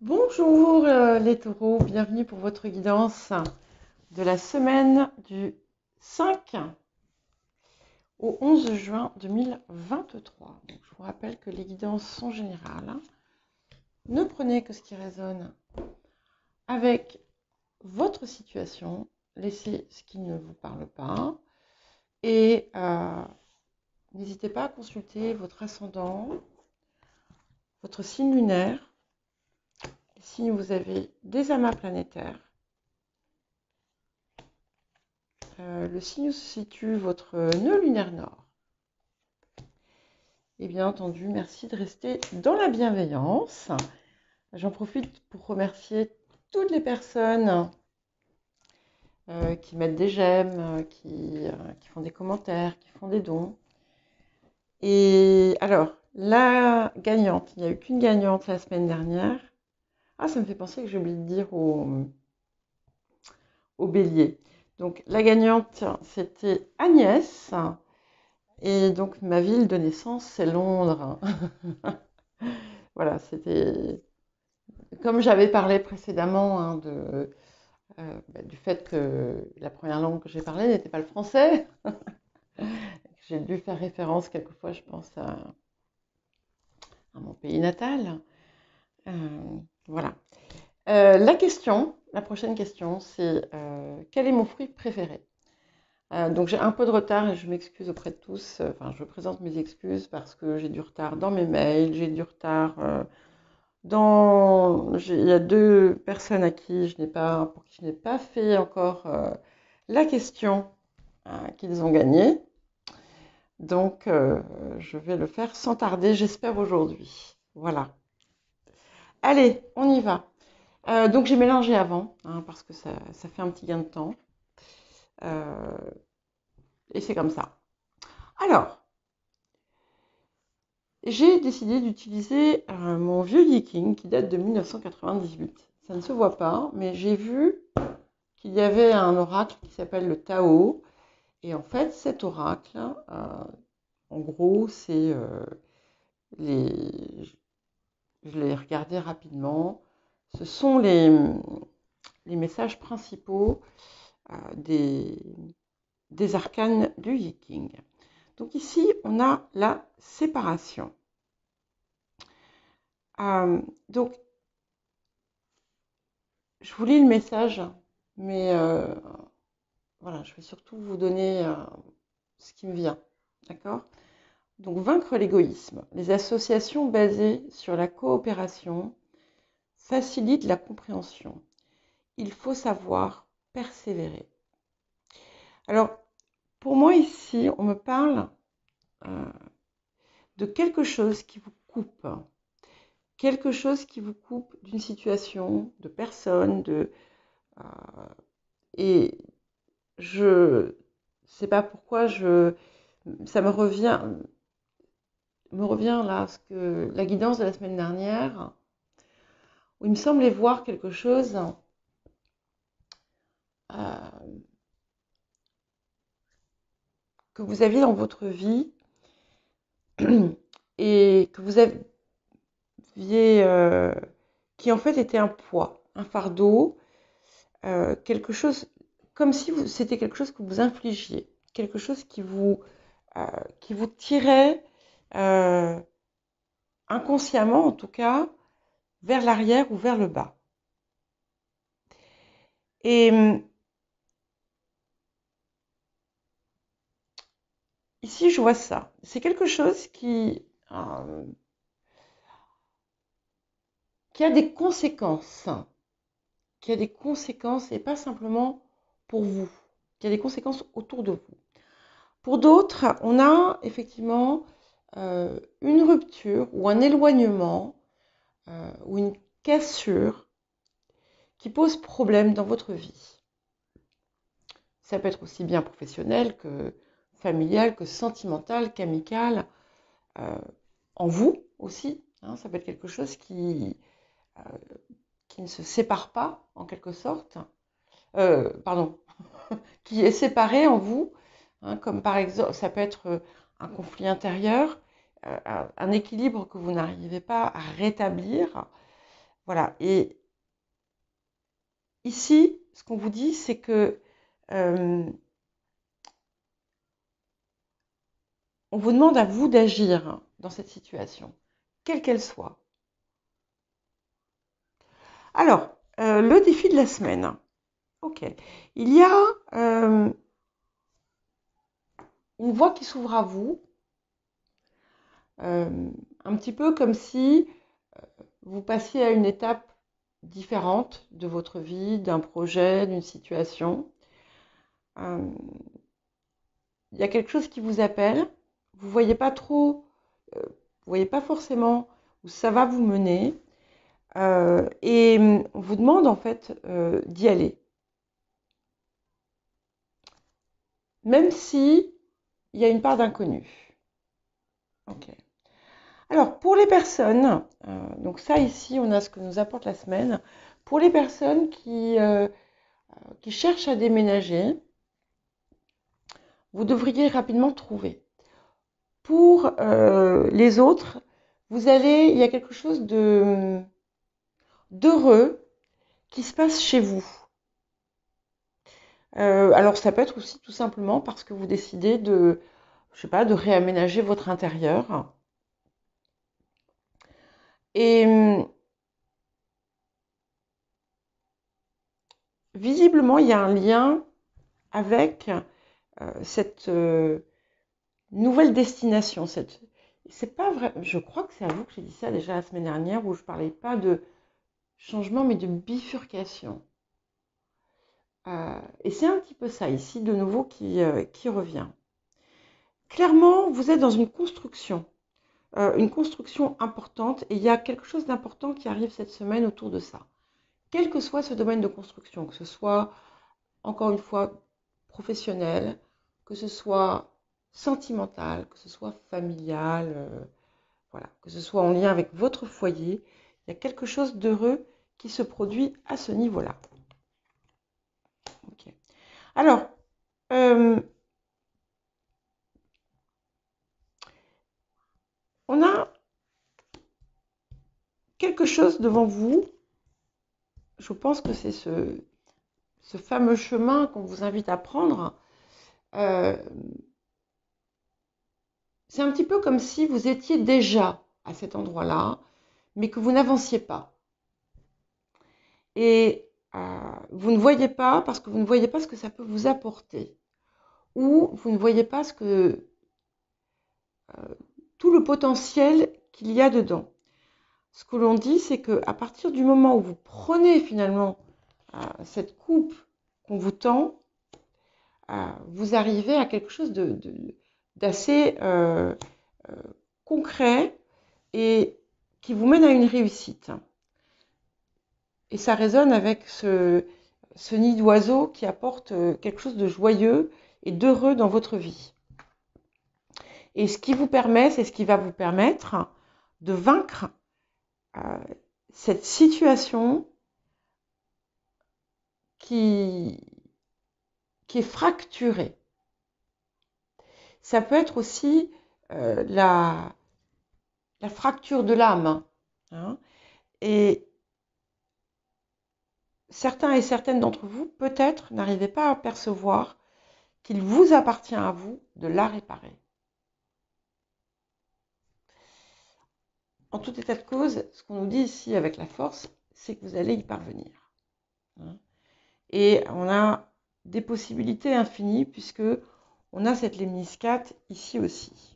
Bonjour les taureaux, bienvenue pour votre guidance de la semaine du 5 au 11 juin 2023. Donc, je vous rappelle que les guidances sont générales. Ne prenez que ce qui résonne avec votre situation, laissez ce qui ne vous parle pas et n'hésitez pas à consulter votre ascendant, votre signe lunaire, si vous avez des amas planétaires. Le signe où se situe votre nœud lunaire nord. Et bien entendu, merci de rester dans la bienveillance. J'en profite pour remercier toutes les personnes qui mettent des j'aime, qui font des commentaires, qui font des dons. Et alors, la gagnante, il n'y a eu qu'une gagnante la semaine dernière. Ah, ça me fait penser que j'ai oublié de dire au bélier. Donc, la gagnante, c'était Agnès. Et donc, ma ville de naissance, c'est Londres. Voilà, c'était comme j'avais parlé précédemment du fait que la première langue que j'ai parlée n'était pas le français. J'ai dû faire référence quelquefois, je pense, à mon pays natal. Euh, voilà. La prochaine question, c'est quel est mon fruit préféré? Donc j'ai un peu de retard et je m'excuse auprès de tous. Enfin, je présente mes excuses parce que j'ai du retard dans mes mails, j'ai du retard il y a deux personnes pour qui je n'ai pas fait encore la question qu'ils ont gagnée. Donc, je vais le faire sans tarder, j'espère aujourd'hui. Voilà. Allez, on y va. Donc, j'ai mélangé avant, parce que ça fait un petit gain de temps. Euh, et c'est comme ça. Alors, j'ai décidé d'utiliser mon vieux Yiking qui date de 1998. Ça ne se voit pas, mais j'ai vu qu'il y avait un oracle qui s'appelle le Tao. Et en fait, cet oracle, en gros, c'est les... Je l'ai regardé rapidement. Ce sont les messages principaux des, des arcanes du Yiking. Donc ici, on a la séparation. Donc, je vous lis le message, mais voilà, je vais surtout vous donner ce qui me vient. D'accord? Donc, vaincre l'égoïsme. Les associations basées sur la coopération facilitent la compréhension. Il faut savoir persévérer. Alors, pour moi ici, on me parle de quelque chose qui vous coupe. Quelque chose qui vous coupe d'une situation, de personne, et je sais pas pourquoi ça me revient là la guidance de la semaine dernière où il me semblait voir quelque chose que vous aviez dans votre vie et que vous aviez qui en fait était un poids, un fardeau, quelque chose comme si c'était quelque chose que vous infligiez, quelque chose qui vous tirait inconsciemment en tout cas vers l'arrière ou vers le bas. Et ici je vois ça. C'est quelque chose qui a des conséquences, et pas simplement pour vous, qui a des conséquences autour de vous. Pour d'autres, on a effectivement une rupture ou un éloignement ou une cassure qui pose problème dans votre vie. Ça peut être aussi bien professionnel que familial, que sentimental, qu'amical, en vous aussi. Ça peut être quelque chose qui ne se sépare pas, en quelque sorte. Pardon, qui est séparé en vous, comme par exemple, ça peut être un conflit intérieur, un équilibre que vous n'arrivez pas à rétablir. Voilà. Et ici, ce qu'on vous dit, c'est que on vous demande à vous d'agir dans cette situation, quelle qu'elle soit. Alors, le défi de la semaine. Ok. Il y a une voie qui s'ouvre à vous, un petit peu comme si vous passiez à une étape différente de votre vie, d'un projet, d'une situation. Il y a quelque chose qui vous appelle. Vous voyez pas trop, vous voyez pas forcément où ça va vous mener. Et on vous demande en fait d'y aller. Même si il y a une part d'inconnu. Ok. Alors, pour les personnes, donc ça ici, on a ce que nous apporte la semaine. Pour les personnes qui cherchent à déménager, vous devriez rapidement trouver. Pour les autres, il y a quelque chose d'heureux qui se passe chez vous. Alors, ça peut être aussi tout simplement parce que vous décidez de, je sais pas, de réaménager votre intérieur. Et visiblement, il y a un lien avec cette nouvelle destination. C'est pas vrai. Je crois que c'est à vous que j'ai dit ça déjà la semaine dernière où je parlais pas de changement mais de bifurcation. Et c'est un petit peu ça ici de nouveau qui revient. Clairement, vous êtes dans une construction importante et il y a quelque chose d'important qui arrive cette semaine autour de ça. Quel que soit ce domaine de construction, que ce soit encore une fois professionnel, que ce soit sentimental, que ce soit familial, voilà, que ce soit en lien avec votre foyer, il y a quelque chose d'heureux qui se produit à ce niveau-là. Okay. Alors, on a quelque chose devant vous. Je pense que c'est ce fameux chemin qu'on vous invite à prendre. C'est un petit peu comme si vous étiez déjà à cet endroit-là, mais que vous n'avanciez pas. Et vous ne voyez pas, parce que vous ne voyez pas ce que ça peut vous apporter. Ou vous ne voyez pas tout le potentiel qu'il y a dedans. Ce que l'on dit, c'est qu'à partir du moment où vous prenez finalement cette coupe qu'on vous tend, vous arrivez à quelque chose d'assez concret et qui vous mène à une réussite. Et ça résonne avec ce nid d'oiseau qui apporte quelque chose de joyeux et d'heureux dans votre vie. Et ce qui vous permet, c'est ce qui va vous permettre de vaincre cette situation qui est fracturée. Ça peut être aussi la fracture de l'âme. Hein, et certains et certaines d'entre vous, peut-être, n'arrivez pas à percevoir qu'il vous appartient à vous de la réparer. En tout état de cause, ce qu'on nous dit ici avec la force, c'est que vous allez y parvenir. Et on a des possibilités infinies puisque on a cette lemniscate ici aussi.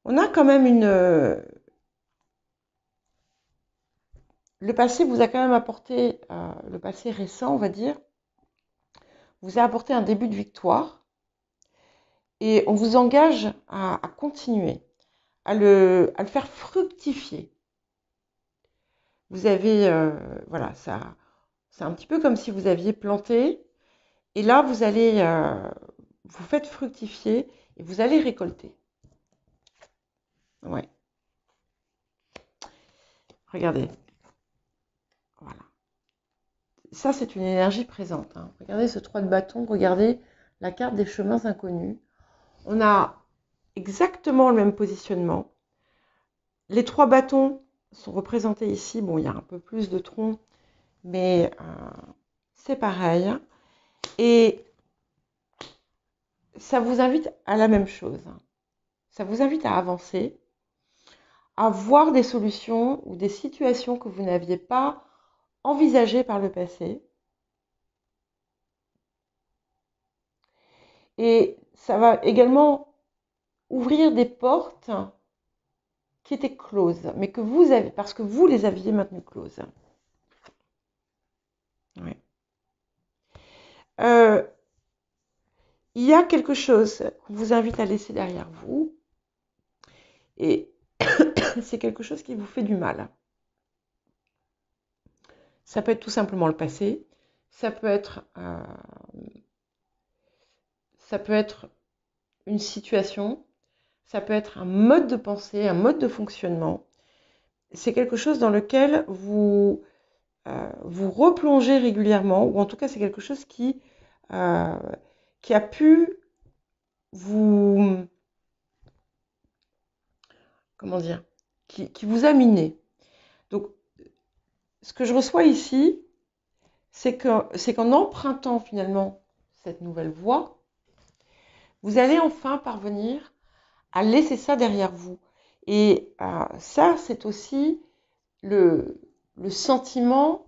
On a quand même le passé vous a quand même apporté, le passé récent, on va dire, vous a apporté un début de victoire. Et on vous engage à continuer, à le faire fructifier. Vous avez, voilà, ça, c'est un petit peu comme si vous aviez planté, et là vous allez, vous faites fructifier et vous allez récolter. Ouais. Regardez. Voilà. Ça, c'est une énergie présente. Hein. Regardez ce 3 de bâton, regardez la carte des chemins inconnus. On a exactement le même positionnement. Les 3 bâtons sont représentés ici. Bon, il y a un peu plus de troncs, mais c'est pareil. Et ça vous invite à la même chose. Ça vous invite à avancer, à voir des solutions ou des situations que vous n'aviez pas envisagées par le passé. Et ça va également ouvrir des portes qui étaient closes, mais que vous avez, parce que vous les aviez maintenues closes. Ouais. Il y a quelque chose qu'on vous invite à laisser derrière vous, et c'est quelque chose qui vous fait du mal. Ça peut être tout simplement le passé, ça peut être une situation, ça peut être un mode de pensée, un mode de fonctionnement. C'est quelque chose dans lequel vous replongez régulièrement, ou en tout cas c'est quelque chose qui a pu vous, comment dire, qui vous a miné. Donc, ce que je reçois ici, c'est qu'en empruntant finalement cette nouvelle voie, vous allez enfin parvenir à laisser ça derrière vous. Et ça, c'est aussi le sentiment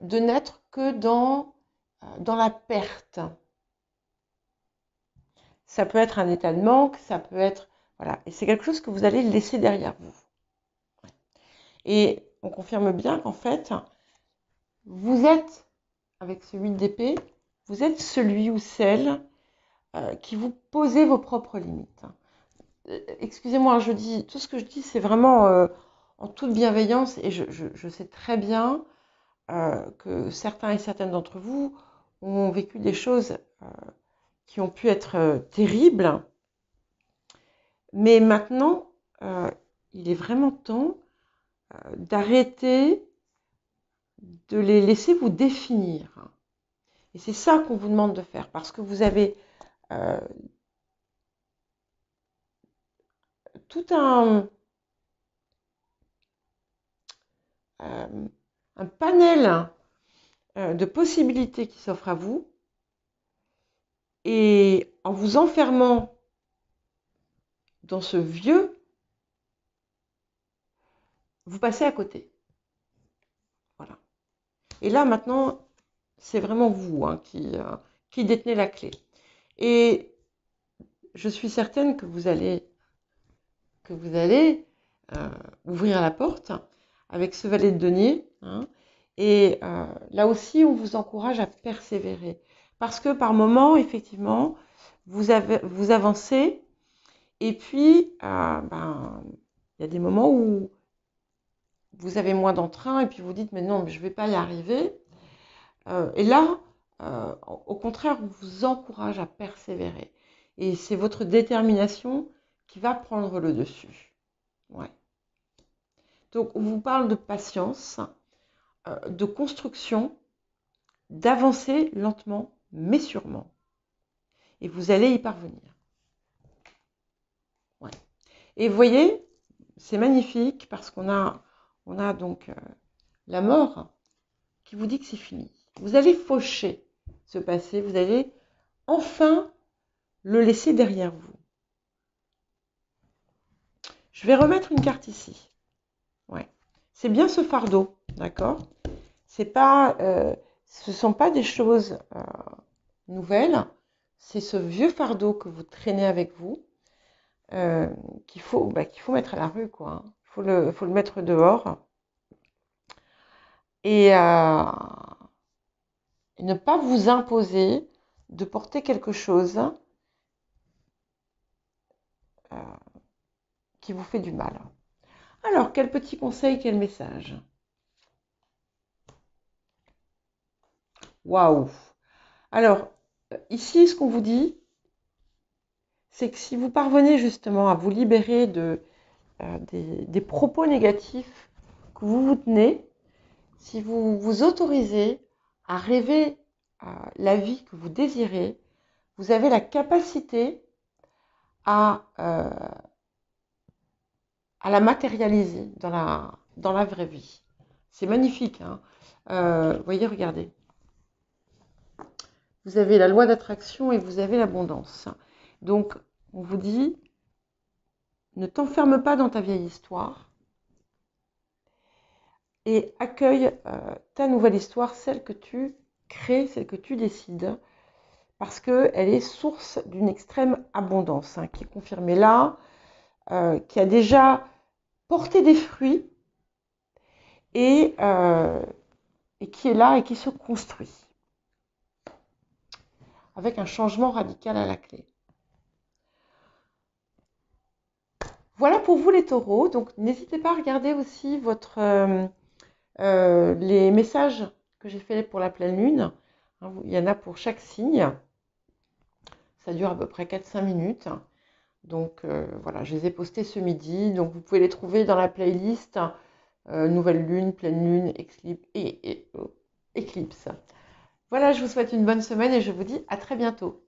de n'être que dans la perte. Ça peut être un état de manque, ça peut être... Voilà. Et c'est quelque chose que vous allez laisser derrière vous. Et on confirme bien qu'en fait, vous êtes, avec ce 8 d'épée, vous êtes celui ou celle qui vous posez vos propres limites. Excusez-moi, tout ce que je dis, c'est vraiment en toute bienveillance, et je sais très bien que certains et certaines d'entre vous ont vécu des choses qui ont pu être terribles, mais maintenant, il est vraiment temps d'arrêter de les laisser vous définir. Et c'est ça qu'on vous demande de faire, parce que vous avez tout un panel de possibilités qui s'offrent à vous, et en vous enfermant dans ce vieux, vous passez à côté. Voilà. Et là, maintenant, c'est vraiment vous qui détenez la clé. Et je suis certaine que vous allez ouvrir la porte avec ce valet de denier. Et là aussi, on vous encourage à persévérer. Parce que par moment, effectivement, vous avancez. Et puis, il y a des moments où vous avez moins d'entrain et puis vous dites, mais non, mais je ne vais pas y arriver. Et là, au contraire, on vous encourage à persévérer. Et c'est votre détermination qui va prendre le dessus. Ouais. Donc, on vous parle de patience, de construction, d'avancer lentement, mais sûrement. Et vous allez y parvenir. Ouais. Et vous voyez, c'est magnifique parce qu'on a donc la mort qui vous dit que c'est fini. Vous allez faucher ce passé, vous allez enfin le laisser derrière vous. Je vais remettre une carte ici. Ouais. C'est bien ce fardeau, d'accord ? Ce ne sont pas des choses nouvelles, c'est ce vieux fardeau que vous traînez avec vous, qu'il faut mettre à la rue, quoi. Il faut le mettre dehors. Et ne pas vous imposer de porter quelque chose qui vous fait du mal. Alors, quel petit conseil, quel message ? Waouh ! Alors, ici, ce qu'on vous dit, c'est que si vous parvenez justement à vous libérer des propos négatifs que vous vous tenez, si vous vous autorisez à rêver la vie que vous désirez, vous avez la capacité à à la matérialiser dans la vraie vie. C'est magnifique, hein. Vous voyez, regardez. Vous avez la loi d'attraction et vous avez l'abondance. Donc, on vous dit, ne t'enferme pas dans ta vieille histoire et accueille ta nouvelle histoire, celle que tu crées, celle que tu décides, parce qu'elle est source d'une extrême abondance, hein, qui est confirmée là, qui a déjà porté des fruits et qui est là et qui se construit avec un changement radical à la clé. Voilà pour vous les taureaux. Donc n'hésitez pas à regarder aussi les messages que j'ai fait pour la pleine lune. Il y en a pour chaque signe. Ça dure à peu près 4-5 minutes. Donc voilà, je les ai postés ce midi. Donc vous pouvez les trouver dans la playlist nouvelle lune, pleine lune, éclipse. Voilà, je vous souhaite une bonne semaine et je vous dis à très bientôt.